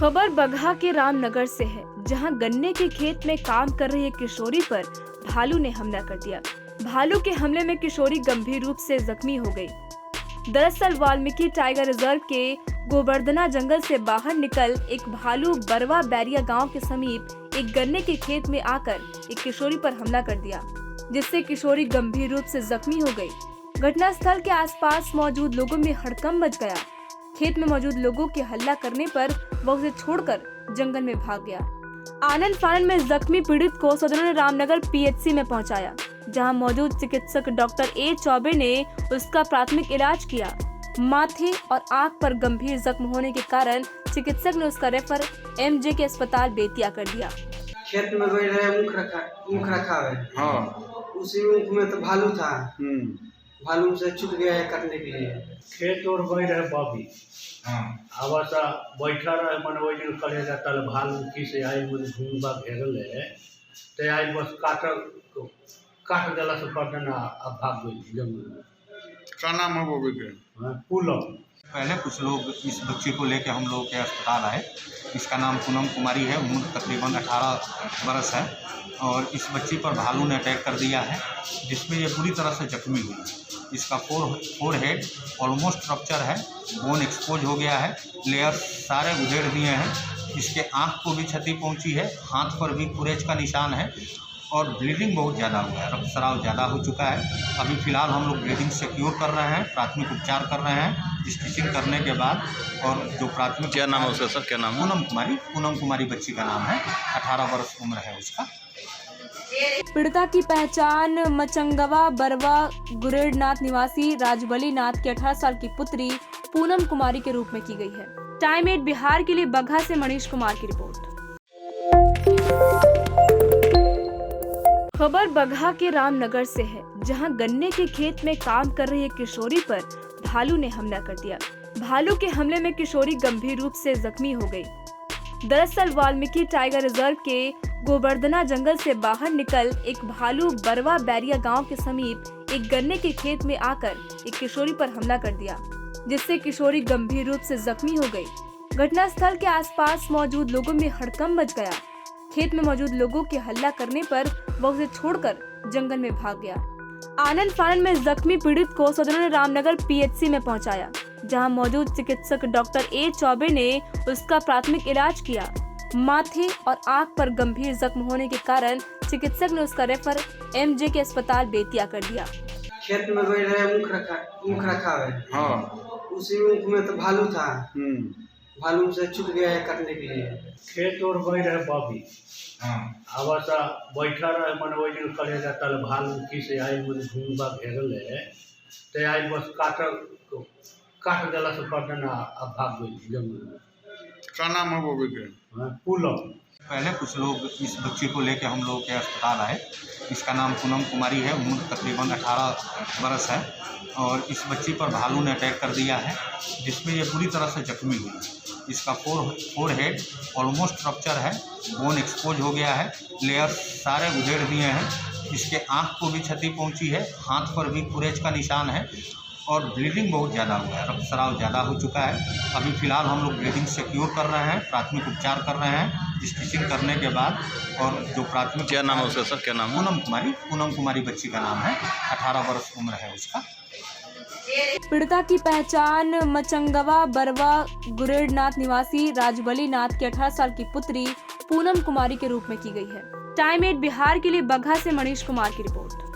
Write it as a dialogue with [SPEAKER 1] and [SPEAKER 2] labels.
[SPEAKER 1] खबर बगहा के रामनगर से है, जहां गन्ने के खेत में काम कर रही एक किशोरी पर भालू ने हमला कर दिया। भालू के हमले में किशोरी गंभीर रूप से जख्मी हो गई। दरअसल वाल्मीकि टाइगर रिजर्व के गोवर्धना जंगल से बाहर निकल एक भालू बरवा बैरिया गांव के समीप एक गन्ने के खेत में आकर एक किशोरी पर हमला कर दिया, जिससे किशोरी गंभीर रूप से जख्मी हो गई। घटनास्थल के आसपास मौजूद लोगों में हड़कंप मच गया। खेत में मौजूद लोगों के हल्ला करने पर वह उसे छोड़कर जंगल में भाग गया। आनन फानन में जख्मी पीड़ित को स्वजनों ने रामनगर पीएचसी में पहुंचाया, जहां मौजूद चिकित्सक डॉक्टर ए चौबे ने उसका प्राथमिक इलाज किया। माथे और आंख पर गंभीर जख्म होने के कारण चिकित्सक ने उसका रेफर एमजे के अस्पताल बेतिया कर दिया।
[SPEAKER 2] खेत में गई रहे मुख रखा है। हाँ। उसी मुख में तो भालू था। भालू से छूट गया है काटने के लिए।
[SPEAKER 3] खेत और गई रहे बॉबी।
[SPEAKER 2] हाँ।
[SPEAKER 3] आवासा बैठा रहे मन वही दिन करे जाता भालू की से आई मन घूमबा घेरल है ते आई बस काट देला से कर देना अब भाग गई जंगल में।
[SPEAKER 4] क्या नाम है बॉबी के?
[SPEAKER 3] पूनम।
[SPEAKER 5] पहले कुछ लोग इस बच्ची को लेकर हम लोग के अस्पताल आए। इसका नाम पूनम कुमारी है, उम्र तकरीबन 18 बरस है और इस बच्ची पर भालू ने अटैक कर दिया है, जिसमें ये पूरी तरह से जख्मी हुई। इसका फोर हेड ऑलमोस्ट रप्चर है, बोन एक्सपोज हो गया है, लेयर सारे उधेड़ दिए हैं। इसके आँख को भी क्षति पहुंची है, हाथ पर भी कुरेज का निशान है और ब्लीडिंग बहुत ज़्यादा हुआ है, रक्तस्राव ज़्यादा हो चुका है। अभी फ़िलहाल हम लोग ब्लीडिंग सिक्योर कर रहे हैं, प्राथमिक उपचार कर रहे हैं स्टिचिंग करने के बाद। और जो प्राथमिक
[SPEAKER 4] क्या नाम है उसका सर? क्या नाम है?
[SPEAKER 5] पूनम कुमारी बच्ची का नाम है, 18 वर्ष उम्र है उसका।
[SPEAKER 1] पीड़िता की पहचान मचंगवा बरवा गुरेड़नाथ निवासी राजबली नाथ की 18 साल की पुत्री पूनम कुमारी के रूप में की गई है। टाइम 8 बिहार के लिए बगहा से मनीष कुमार की रिपोर्ट। खबर बगहा के रामनगर से है, जहां गन्ने के खेत में काम कर रही एक किशोरी पर भालू ने हमला कर दिया। भालू के हमले में किशोरी गंभीर रूप से जख्मी हो गई। दरअसल वाल्मीकि टाइगर रिजर्व के गोवर्धना जंगल से बाहर निकल एक भालू बरवा बैरिया गांव के समीप एक गन्ने के खेत में आकर एक किशोरी पर हमला कर दिया, जिससे किशोरी गंभीर रूप से जख्मी हो गई। घटनास्थल के आसपास मौजूद लोगों में हड़कंप मच गया। खेत में मौजूद लोगों के हल्ला करने पर वह उसे छोड़कर जंगल में भाग गया। आनन फानन में जख्मी पीड़ित को स्वजनों ने रामनगर पीएचसी में पहुंचाया, जहां मौजूद चिकित्सक डॉक्टर ए चौबे ने उसका प्राथमिक इलाज किया। माथे और आंख पर गंभीर जख्म होने के कारण चिकित्सक ने उसका रेफर एमजे के अस्पताल बेतिया कर दिया।
[SPEAKER 2] खेत में गई रहे मुख रखा है। हाँ। उसी मुख में तो भालू था। भालू से छूट गया है काटने के लिए।
[SPEAKER 3] खेत और गई रहे बॉबी।
[SPEAKER 2] हाँ।
[SPEAKER 3] आवासा बैठा रहे मन वही दिन करे जाता भालू की से आई मन घूमबा घेरल है ते आई बस काट देला से कर देना अब भाग गई जंगल में।
[SPEAKER 4] क्या नाम है बॉबी के?
[SPEAKER 3] पूनम।
[SPEAKER 5] पहले कुछ लोग इस बच्ची को लेकर हम लोग के अस्पताल आए। इसका नाम पूनम कुमारी है, उम्र तकरीबन 18 बरस है और इस बच्ची पर भालू ने अटैक कर दिया है, जिसमें ये पूरी तरह से जख्मी हुई। इसका फोर हेड ऑलमोस्ट रप्चर है, बोन एक्सपोज हो गया है, लेयर सारे उधेड़ दिए हैं। इसके आँख को भी क्षति पहुंची है, हाथ पर भी कुरेज का निशान है और ब्लीडिंग बहुत ज़्यादा हुआ है, रक्तस्राव ज़्यादा हो चुका है। अभी फ़िलहाल हम लोग ब्लीडिंग सिक्योर कर रहे हैं, प्राथमिक उपचार कर रहे हैं स्टिचिंग करने के बाद। और जो प्राथमिक
[SPEAKER 4] क्या नाम है उसका सर? क्या नाम है?
[SPEAKER 5] पूनम कुमारी बच्ची का नाम है, 18 वर्ष उम्र है उसका।
[SPEAKER 1] पीड़िता की पहचान मचंगवा बरवा गुरेड़नाथ निवासी राजबली नाथ की 18 साल की पुत्री पूनम कुमारी के रूप में की गई है। टाइम 8 बिहार के लिए बगहा से मनीष कुमार की रिपोर्ट।